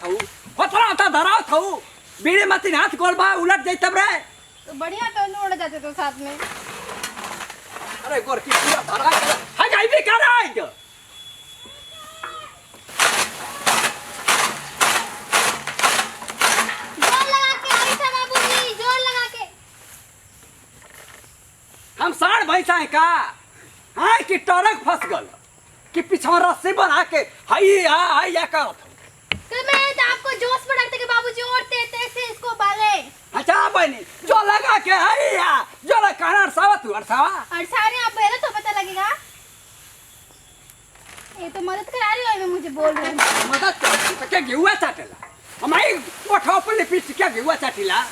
हूँ होतरा होता धरावत हूँ बीड़ी मत हाथ गोल बा उलट जाई तब रे तो बढ़िया तो उड़ जाते तो साथ में। अरे गोर की पूरा धरा है गाई भी कर रहा है जोर लगा के आई था बाबूजी, जोर लगा के। हम साढ़ भैंसा है का हाँ कि टरक फंस गल कि पीछा रस्सी बना के हाई या करत तो मैं तो आपको जोश में डालते कि बाबूजी और तेज से इसको बाले। अच्छा बनी जो लगा के हैया जो लगा काना सावा तू अरसावा और सारे आप पहले तो पता लगेगा। ये तो मदद करा रही हो मुझे बोल रहे हैं। मदद कर के गेहुआ चाटेला हमारी कोठा पर ले पीछ के गेहुआ चाटीला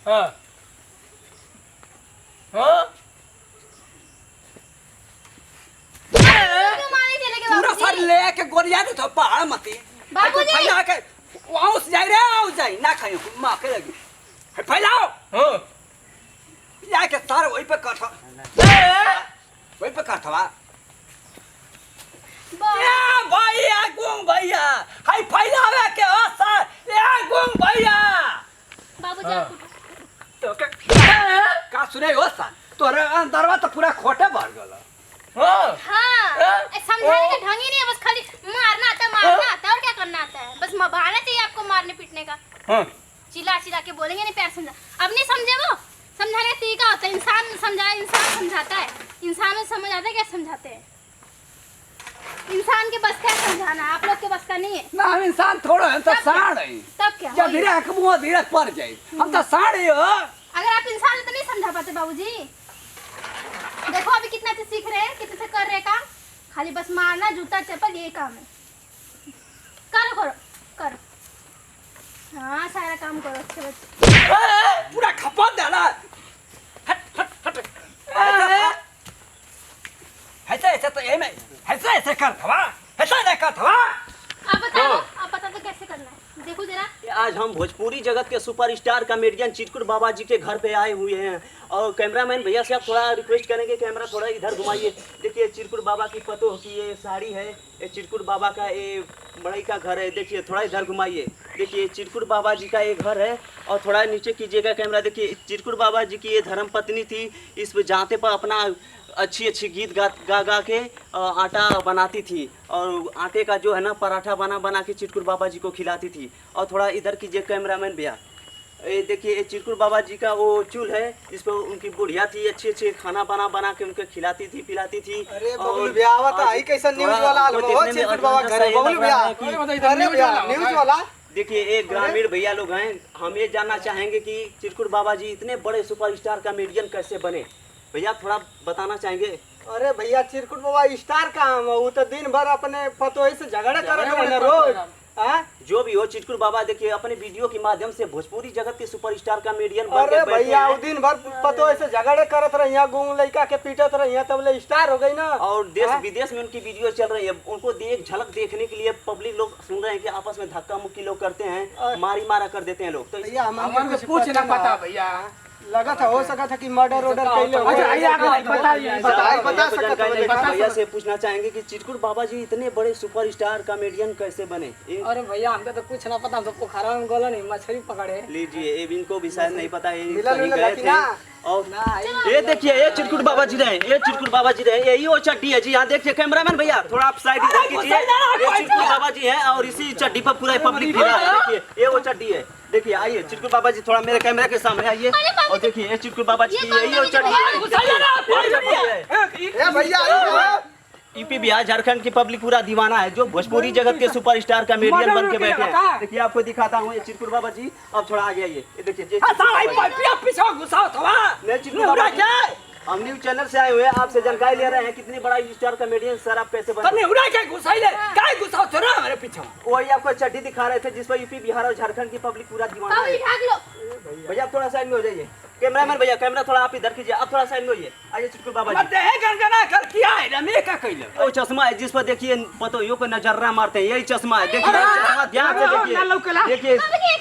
हां हां क्यों मारे चले गए पूरा सर बाबूजी? ले के गोरिया ने तो पहाड़ मती बाबूजी! फैला के वहां से जाई रे आओ जाई ना खायो मां के लगी फैलाओ हां या के सार वही पे कठ वही पे कठवा या भैया गुंग भैया हाय फैलावे के हो सर या गुंग भैया बाबूजी आप तो के का सुने हो सर तोरे अंदरवा तो पूरा खोटे भर गल हां हाँ समझाने का ढंग ही नहीं है, बस खाली मारना आता है और क्या करना आता है, बस बहाना चाहिए आपको मारने पीटने का। हां चिल्ला चिल्ला के बोलेंगे नहीं, प्यार समझा अब नहीं समझे वो समझाने का तरीका होता है। इंसान समझाए, इंसान समझाता है, इंसानों समझ आता है क्या समझाते हैं। इंसान के बस क्या समझाना, आप लोग के बस का नहीं है। ना हम इंसान थोड़ा हम तो साढ़ है तब क्या जब धीरे हकमुआ धीरे पड़ जाए हम तो साढ़ हो अगर आप इंसान तो नहीं समझा पाते बाबूजी। देखो अभी कितना से सीख रहे हैं, कितने से कर रहे हैं काम, खाली बस मारना जूता चप्पल यही काम है। करो करो करो, हाँ सारा काम करो अच्छे बच्चे। पूरा खपा डाला हट हट हट ऐसे ऐसे तो ये में ऐसे ऐसे कर थवा ऐसे नहीं कर थवा आप बता दो कैसे करना है, देखो जरा। आज हम भोजपुरी जगत के सुपरस्टार कॉमेडियन चिरकुट बाबा जी के घर पे आए हुए हैं और कैमरामैन भैया से आप थोड़ा रिक्वेस्ट करेंगे कैमरा थोड़ा इधर घुमाइए। देखिए चिरकुट बाबा की पतो की ये साड़ी है, ये चिरकुट बाबा का ये बड़ई का घर है। देखिए थोड़ा इधर घुमाइए, देखिए चिरकुट बाबा जी का ये घर है और थोड़ा नीचे कीजिएगा कैमरा। देखिए चिरकुट बाबा जी की ये धर्म पत्नी थी, इस जाते पर अपना अच्छी अच्छी गीत गा के आटा बनाती थी और आटे का जो है ना पराठा बना के चिरकुट बाबा जी को खिलाती थी। और थोड़ा इधर कीजिए कैमरामैन भैया, ये देखिए ये चिरकुट बाबा जी का वो चूल है जिस पर उनकी बुढ़िया थी, अच्छे अच्छे खाना बना के उनके खिलाती थी पिलाती थी। अरे बबलू भैया आवत आई कैसा न्यूज वाला हो चिरकुट बाबा घर है बबलू भैया। अरे भैया न्यूज वाला देखिए एक ग्रामीण भैया लोग हैं, हम ये जानना चाहेंगे कि चिरकुट बाबा जी इतने बड़े सुपरस्टार कॉमेडियन कैसे बने, भैया थोड़ा बताना चाहेंगे। अरे भैया चिरकुट बाबा स्टार काम है, वो तो दिन भर अपने पतोही से झगड़ा करत रहने रोज। जो भी हो चिरकुट बाबा देखिए अपने वीडियो के माध्यम से भोजपुरी जगत के सुपरस्टार कॉमेडियन बन अरे के बैठे भैया हैं। वो दिन भर पतोही से झगड़े करत रही, यहाँ गुंग लड़का के पीटत रही, तब ले स्टार हो गई ना। और देश विदेश में उनकी वीडियो चल रही है, उनको एक झलक देखने के लिए पब्लिक लोग सुन रहे हैं कि आपस में धक्का मुक्की लोग करते हैं, मारी मारा कर देते हैं लोग। तो भैया हमन को कुछ ना पता भैया, लगा था हो सका था कि मर्डर ऑर्डर कैले हो। बता सकता था भैया से पूछना चाहेंगे कि चिरकुट बाबा जी इतने बड़े सुपरस्टार कॉमेडियन कैसे बने। अरे भैया हमको तो कुछ ना पता, हम तो पोखरा में गए नहीं मछली पकड़े। लीजिए ये इनको भी शायद नहीं पता है, मिला कहीं मिला गए लकी थे। ना। और ये देखिए ये चिरकुट बाबा जी रहे, ये चिरकुट बाबा जी रहे, यही वो चड्डी है जी। यहाँ देखिए कैमरामैन भैया थोड़ा आप साइड इधर कीजिए, ये चिरकुट बाबा जी है और इसी चड्डी पर पूरा पब्लिक फिरा है। देखिए ये वो चड्डी है, देखिए आइए चिरकुट बाबा जी थोड़ा मेरे कैमरा के सामने आइए और देखिए ये चिरकुट बाबा जी की यही वो चड्डी है। भैया यूपी बिहार झारखंड की पब्लिक पूरा दीवाना है, जो भोजपुरी जगत के सुपरस्टार कॉमेडियन बन के बैठे हैं। देखिए आपको दिखाता हूँ ये चिरकुट बाबा जी, अब थोड़ा आगे आइए, ये देखिए ये पीछा घुसाओ थवा मैं चिरकुट बाबा जी, हम न्यूज चैनल से आए हुए हैं, आपसे जानकारी ले रहे हैं कितनी बड़ा स्टार कॉमेडियन सर आप कैसे बने। तने उड़ा के घुसाइले काय घुसाओ छोरा हमारे पीछे वही आपको चड्डी दिखा रहे थे जिस पर यूपी बिहार और झारखंड की पब्लिक पूरा दीवाना है। भाग लो। भैया आप थोड़ा साइड में हो जाइए। कैमरामैन भैया कैमरा थोड़ा आप इधर कीजिए, आप थोड़ा साइड में होइए। आइए चिटकुट बाबा जी। मत है गनगना कर किया है रमे का कइले वो चश्मा है जिस पर देखिए पतोहियों को नजर्रा मारते हैं, यही चश्मा है। देखिए अरे, चश्मा ध्यान से देखिए, देखिए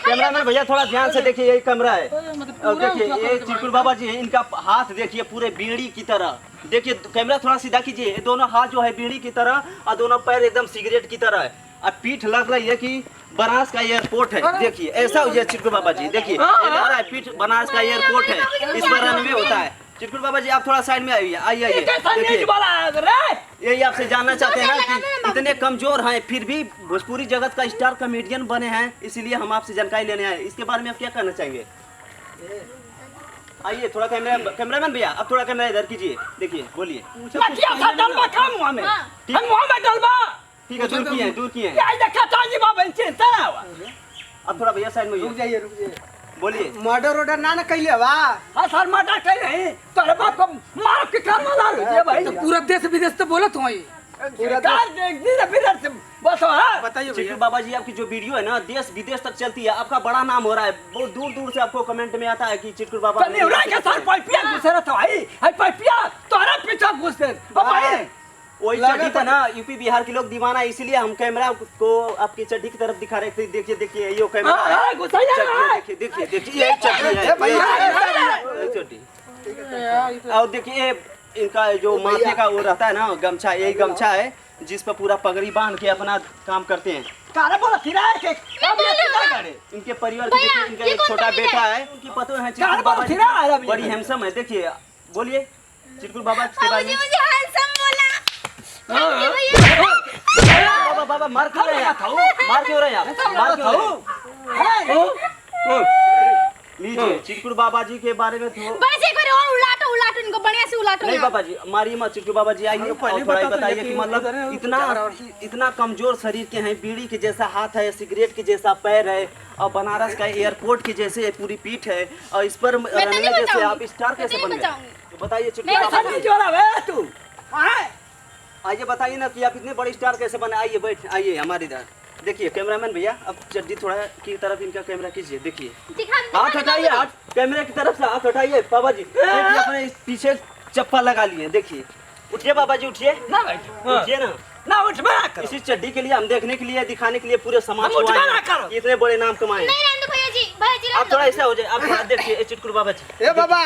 कैमरामैन भैया थोड़ा ध्यान से देखिए, यही कैमरा है। और देखिए ये चिटकुट बाबा जी है, इनका हाथ देखिए पूरे बीड़ी की तरह। देखिए कैमरा थोड़ा सीधा कीजिए, ये दोनों हाथ जो है बीड़ी की तरह और दोनों पैर एकदम सिगरेट की तरह है। अब पीठ लग रही है कि बनारस का एयरपोर्ट है। देखिए ऐसा हो जाए चिटकुट बाबा जी, देखिए ये लग रहा है पीठ बनारस का एयरपोर्ट है, इस पर रनवे होता है। चिटकुट बाबा जी आप थोड़ा साइड में आइए, आइए देखिए। यही आपसे जानना चाहते हैं ना कि इतने कमजोर हैं फिर भी भोजपुरी जगत का स्टार कॉमेडियन बने हैं, इसीलिए हम आपसे जानकारी लेने आए। इसके बारे में आप क्या कहना चाहेंगे? आइए थोड़ा कैमरामैन भैया आप थोड़ा कैमरा इधर कीजिए, देखिए बोलिए। ठीक है, दूर किए अब थोड़ा भैया साइड में रुक जाइए रुक जाइए। बोलिए। मर्डर ऑर्डर ना कैले बा। हाँ सर मर्डर कर रहे हैं, तोरे बाप को मार के कर मार दे भाई। तो पूरा देश विदेश तो बोला तुम ये कार देख दी फिर से बस है। बताइए भैया। चिटकुट बाबा जी आपकी जो वीडियो है ना देश विदेश तक चलती है, आपका बड़ा नाम हो रहा है, बहुत दूर दूर से आपको कमेंट में आता है कि चिटकुट बाबा तने उड़ा के सर पैपिया घुसे रहता भाई, है पैपिया तोरा पीछे घुस दे भाई। वही चड्डी था ना, यूपी बिहार के लोग दीवाना है, इसीलिए हम कैमरा को आपकी चड्डी की तरफ दिखा रहे थे। देखिए देखिए ये कैमरा है, देखिए देखिए देखिए ये चड्डी है, चड्डी। और देखिए इनका जो माथे का वो रहता है ना गमछा, यही गमछा है जिस पर पूरा पगड़ी बांध के अपना काम करते हैं। कारे बोला किराया के अब ये कितना करे इनके परिवार के देखिए, इनका एक छोटा बेटा है, उनकी पतो है चिटकुट बाबा जी बड़ी हैंडसम है। देखिए बोलिए चिटकुट बाबा के बारे में। मुझे हैंडसम बोला। बाबा बाबा मार क्यों रहे आप? मार क्यों रहे आप? मार क्यों रहे? लीजिए चिटकुट बाबा जी के बारे में तो बस एक बार और उलाटो उलाटो इनको बढ़िया से उलाटो। नहीं बाबा जी मारिए मत। चिटकुट बाबा जी आइए और थोड़ा बताइए कि मतलब इतना कमजोर शरीर के हैं, बीड़ी के जैसा हाथ है, सिगरेट के जैसा पैर है और बनारस का एयरपोर्ट के जैसे पूरी पीठ है और इस पर रनवे जैसे आप स्टार कैसे बन गए? तो बताइए चिटकुट बाबा जी। जोरा वे तू आइए बताइए ना कि आप इतने बड़े स्टार कैसे बने? आइए बैठ आइए हमारे इधर। देखिए कैमरामैन भैया अब चड्डी थोड़ा की तरफ इनका कैमरा कीजिए, देखिए हाथ हटाइए, हाथ कैमरे की तरफ से हाथ हटाइए। बाबा जी देखिए अपने पीछे चप्पल लगा लिए, देखिए उठिए बाबा जी उठिए ना बैठ उठिए ना। ना उठ बना कर इसी चड्डी के लिए हम देखने के लिए दिखाने के लिए पूरे समाज हम को उठवा आए ना हैं करो। कि इतने बड़े नाम कमाए हैं। नहीं रहने दो भैया जी आप थोड़ा ऐसा हो जाए, आप थोड़ा देखिए चिटकुट बाबा जी। ए बाबा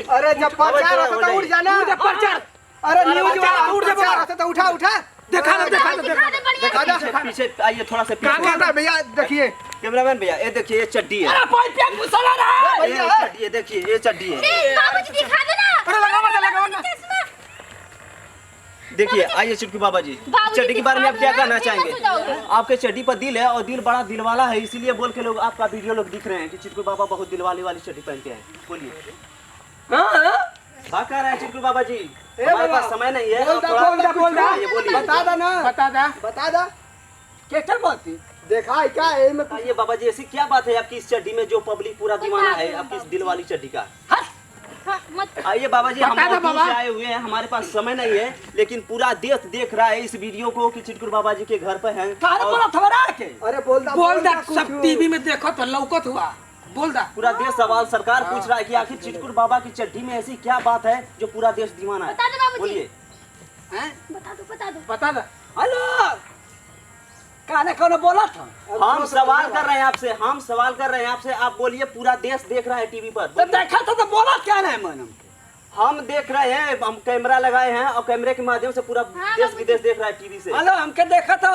अरे जब प्रचार होता तो उठ जाना। प्रचार अरे न्यूज वाला उठ जा तो उठा उठा देखा ना देखा दिखा दो। पीछे आइए थोड़ा सा पीछे। कैमरा भैया देखिए। कैमरामैन भैया ये देखिए ये चड्डी है, अरे कोई पे घुसला रहा है। ये चड्डी है, देखिए ये चड्डी है। बाबूजी दिखा दो ना। अरे लगाओ ना। देखिए आइए चिटकुट बाबा जी चड्डी के बारे में आप क्या कहना चाहेंगे? आपके चड्डी पर दिल है और दिल बड़ा दिल वाला है, इसीलिए बोल के लोग आपका वीडियो लोग दिख रहे हैं कि चिटकुट बाबा बहुत दिल वाली चड्डी पहनते हैं। बोलिए क्या कह रहे हैं चिटकुट बाबा जी? हमारे पास समय नहीं है। बोल दा ये बोलिए बता दा ना बता दा केटर बोलती देखा है क्या है में बताइए बाबा जी ऐसी क्या बात है आपकी इस चड्डी में जो पब्लिक पूरा दीवाना है आपकी इस दिल वाली चड्डी का? मत आइए बाबा जी हम बहुत दूर से आए हुए हैं, हमारे पास समय नहीं है, लेकिन पूरा देश देख रहा है इस वीडियो को कि चिटकुट बाबा जी के घर पे हैं। कारे बोला थवरा के अरे बोल दा सब टीवी में देखो तो लौकत हुआ बोल दा। पूरा देश सवाल सरकार पूछ रहा है कि आखिर चिटकुट बाबा की चड्डी में ऐसी क्या बात है जो पूरा देश दीवाना है? बता दो बाबूजी। बोलिए बता दो। हेलो काने कौन बोला था? हम सवाल कर रहे हैं आपसे, हम सवाल कर रहे हैं आपसे, आप बोलिए पूरा देश देख रहा है टीवी पर। तो देखा था तो बोला क्या नहीं मन हम देख रहे हैं, हम कैमरा लगाए हैं और कैमरे के माध्यम से पूरा देश विदेश देख रहा है टीवी से। हेलो हमके देखा था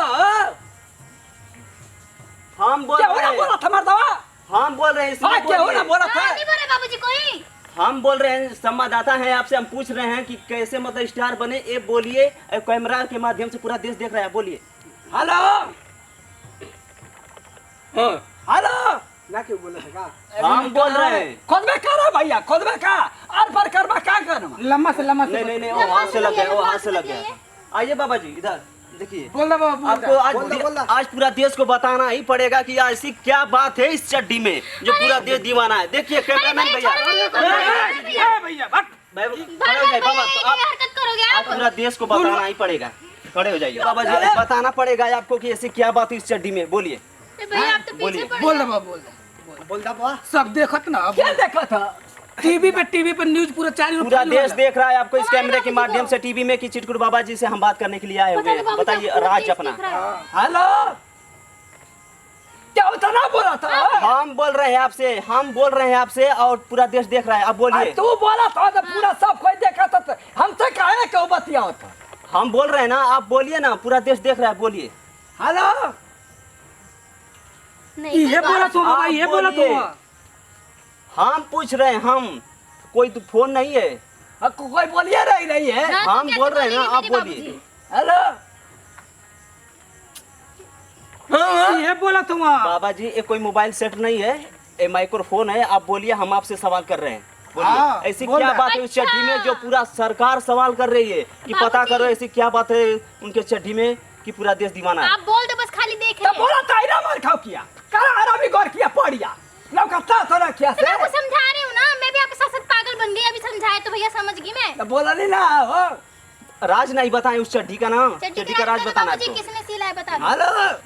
हम बोल क्या रहे हैं, बोला था मर्दवा? हम बोल रहे हैं इसलिए हाँ क्या बोलिए। बोला था? नहीं बोले बाबूजी कोई। हम बोल रहे हैं संवाददाता हैं आपसे, हम पूछ रहे हैं कि कैसे मतलब स्टार बने, ये बोलिए। कैमरा के माध्यम से पूरा देश देख रहा है, बोलिए। हेलो हेलो ना क्यों बोला था हम बोल रहे हैं। खुद में कर भैया खुद में का और पर करवा क्या करना? लम्बा से नहीं वो हाथ से लग गया, वो हाथ से लग गया। आइए बाबा जी इधर देखिए, बोल दा बाबा आपको आज पूरा देश को बताना ही पड़ेगा कि ऐसी क्या बात है इस चड्डी में जो पूरा देश दीवाना है। देखिए कैमरामैन भैया भैया बाबा हरकत करोगे आज पूरा देश को बताना ही पड़ेगा। खड़े हो जाइए बाबा जी, बताना पड़ेगा आपको कि ऐसी क्या बात है इस चड्डी में। बोलिए भैया आप तो पीछे बोलिए। पड़ बोल दा बाबा बोल दा बोल दा बा सब देखत ना क्या देखा था? टीवी पे न्यूज पूरा चालू पूरा देश देख रहा है आपको इस कैमरे के माध्यम से टीवी में कि चिरकुट बाबा जी से हम बात करने के लिए आए हुए हैं। बताइए राज अपना। हेलो, क्या उतना बोला था? हम बोल रहे हैं आपसे और पूरा देश देख रहा है। अब बोलिए। तू बोला था तो पूरा सब कोई देखा था, तो हमसे काहे क्यों बतिया था? हम बोल रहे हैं ना, आप बोलिए ना, पूरा देश देख रहा है, बोलिए। हेलो, नहीं ये बोला तू बाबा, ये बोला तू। हम पूछ रहे हैं, हम कोई तो फोन नहीं है। कोई बोलिए नहीं है। हम बोल रहे हैं ना, आप बोलिए। हेलो, ये बोला तुम। बाबा जी ये कोई मोबाइल सेट नहीं है, ये माइक्रोफोन है। आप बोलिए, हम आपसे सवाल कर रहे हैं, बोलिए। ऐसी क्या बात है उस चड्डी में जो पूरा सरकार सवाल कर रही है कि पता करो, ऐसी क्या बात है उनके चड्डी में कि पूरा देश दीवाना है। आप बोल दो, बस खाली देख तो बोला था इना मार खाओ किया, करा आरामी गौर किया पड़िया, लौकता तो ना किया तो मैं आपको समझा रही हूँ ना, मैं भी आपके साथ पागल बन गई। अभी समझाए तो भैया समझ गई मैं। तो बोला नहीं ना हो। राज नहीं बताएं उस चड्डी का नाम, चड्डी का राज बताना बाबूजी है। किसने सिलाया बता दो। हेलो,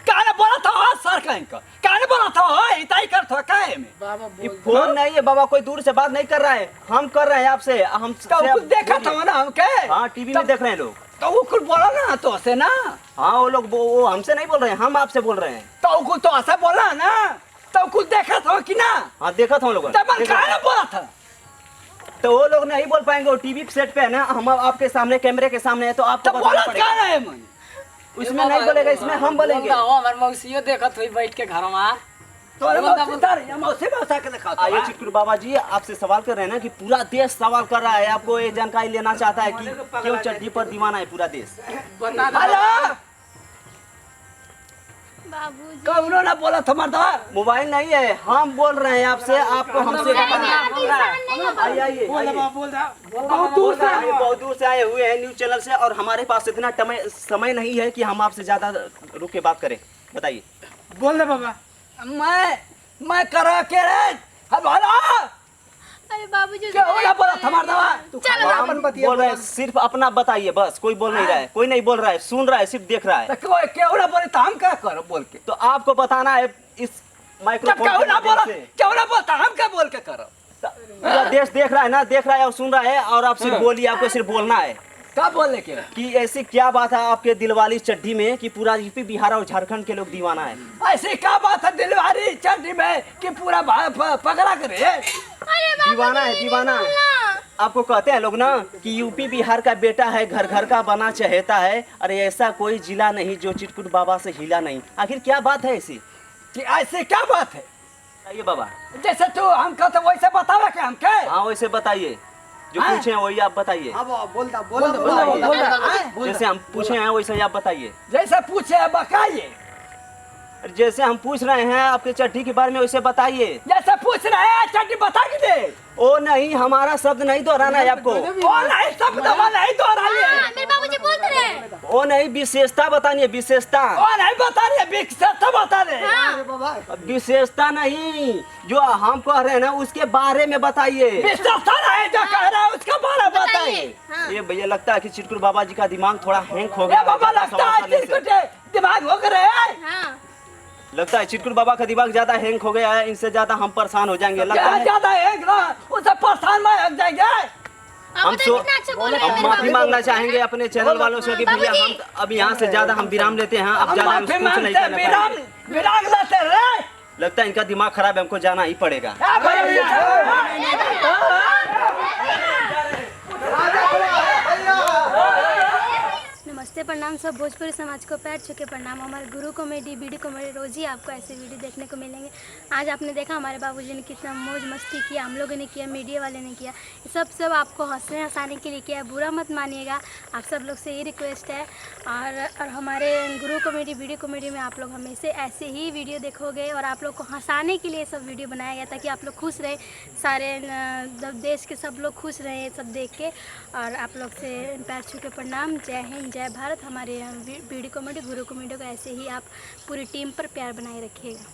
काने बोला था सर कहीं को, काने बोला था इताई कर तो काहे में? बाबा ये बोल फोन नहीं है बाबा, कोई दूर से बात नहीं कर रहा है, हम कर रहे हैं आपसे। हम तो कुछ देखा था ना हमके। हाँ टीवी में देख रहे हैं लोग। तो वो कुछ बोला ना तो से ना। हाँ वो लोग वो हमसे नहीं बोल रहे हैं, हम आपसे बोल रहे हैं। तो कुछ तो ऐसा बोला ना, तो कुछ देखा था कि ना? हाँ देखा था हम लोग। तब काहे बोला था? तो वो लोग नहीं बोल पाएंगे, वो टीवी सेट पे है ना, हम आपके सामने कैमरे के सामने है, तो आपको तो बताना बोला पड़ेगा। क्या है मन? उसमें नहीं बोलेगा, इसमें हम बोलेंगे। हमारे मौसियो देखत हुई बैठ के घर में। तो अरे मौसी मौसा के दिखा आइए चिरकुट बाबा जी, आपसे सवाल कर रहे हैं ना कि पूरा देश सवाल कर रहा है, आपको ये जानकारी लेना चाहता है कि क्यों चड्डी पर दीवाना है पूरा देश। बता दो। हेलो, बाबूजी कौनो ना बोला था मर्दवा। मोबाइल नहीं है, हम बोल रहे हैं आपसे, आपको हमसे बताना है। आप इंसान नहीं हो। आइए आइए बोल आइए। दे बोल दे। बहुत दूर से हम बहुत दूर से आए हुए हैं न्यूज चैनल से, और हमारे पास इतना समय नहीं है कि हम आपसे ज्यादा रुक के बात करें। बताइए। बोल दे बाबा। मैं करा के रे। हेलो, अरे बाबूजी क्या हो रहा बोला था मर्दवा? चलो हम बोल रहे हैं, सिर्फ अपना बताइए बस, कोई बोल नहीं रहा है, कोई नहीं बोल रहा है, सुन रहा है, सिर्फ देख रहा है। तो कोई क्यों ना बोले तो हम क्या करो बोल के? तो आपको बताना है इस जब माइक्रोफोन क्यों के ना माध्यम बोला, से। क्यों ना बोलता हम क्या बोल के करो? पूरा देश देख रहा है ना, देख रहा है और सुन रहा है, और आप सिर्फ बोलिए, आपको सिर्फ बोलना है क्या बोलने के? कि ऐसी क्या बात है आपके दिलवाली चड्डी में कि पूरा यूपी बिहार और झारखंड के लोग दीवाना है। ऐसी क्या बात है दिलवारी चड्डी में कि पूरा पकड़ा करे? अरे दीवाना है, दीवाना है। आपको कहते हैं लोग ना कि यूपी बिहार का बेटा है, घर घर का बना चहेता है। अरे ऐसा कोई जिला नहीं जो चिरकुट बाबा से हिला नहीं। आखिर क्या बात है ऐसी? कि ऐसी क्या बात है? बताइए बाबा। जैसे तू हमको तो वैसे बतावा के हम के? हाँ वैसे बताइए, जो हाँ? पूछे हैं वही आप बताइए। हाँ बोल बोल दे। जैसे हम पूछे हैं वैसे ही आप बताइए। जैसे पूछे बताइए, जैसे हम पूछ रहे हैं आपके चड्डी के बारे में वैसे बताइए। जैसे पूछ रहे हैं चड्डी बता के दे। ओ नहीं, हमारा शब्द नहीं दोहराना है आपको। ओ नहीं, सब दवा नहीं दोहराइए। मेरे बाबूजी बोलते रहे। ओ नहीं, विशेषता बतानी है, विशेषता। ओ नहीं बता रही, विशेषता बता रहे। हाँ विशेषता नहीं, जो हम कह रहे हैं ना उसके बारे में बताइए। विशेषता नहीं जो कह रहा है उसका बारे में बताइए। बताइए। हाँ। ये भैया लगता है कि चिरकुट बाबा जी का दिमाग थोड़ा हैंग हो ये गया बाबा है लगता सवाल है करने से। चिरकुट दिमाग हो गए हैं। हाँ लगता है चिरकुट बाबा का दिमाग ज्यादा हैंग हो गया है, इनसे ज्यादा हम परेशान हो जाएंगे। लगता क्या है ज्यादा है ना, उसे परेशान में लग जाएंगे। आप हम तो इतना अच्छा बोल रहे हैं हम मेरे माफी बाबूजी। मांगना चाहेंगे अपने चैनल वालों से कि भैया बाबूजी। हम अब यहाँ से ज्यादा हम विराम लेते हैं। अब हम ज्यादा हम माफी कुछ नहीं मांगते कहना विराम पाएंगे। विराम लेते रहे। लगता है इनका दिमाग खराब है, हमको जाना ही पड़ेगा। क्या भैया? नमस्ते प्रणाम सब भोजपुरी समाज को पैर छू के प्रणाम। हमारे गुरु कॉमेडी बीडी कॉमेडी रोज ही आपको ऐसे वीडियो देखने को मिलेंगे। आज आपने देखा हमारे बाबूजी ने कितना मौज मस्ती किया, हम लोगों ने किया, मीडिया वाले ने किया। ये सब आपको हंसने हंसाने के लिए किया, बुरा मत मानिएगा। आप सब लोग से ये रिक्वेस्ट है। और हमारे गुरु कॉमेडी बीडी कॉमेडी में आप लोग हमेशा ऐसे ही वीडियो देखोगे, और आप लोग को हंसाने के लिए सब वीडियो बनाया गया ताकि आप लोग खुश रहे, सारे देश के सब लोग खुश रहे सब देख के। और आप लोग से पैर छू के प्रणाम। जय हिंद, जय भारत। हमारे बीडी कॉमेडी गुरु कॉमेडी को ऐसे ही आप पूरी टीम पर प्यार बनाए रखिएगा।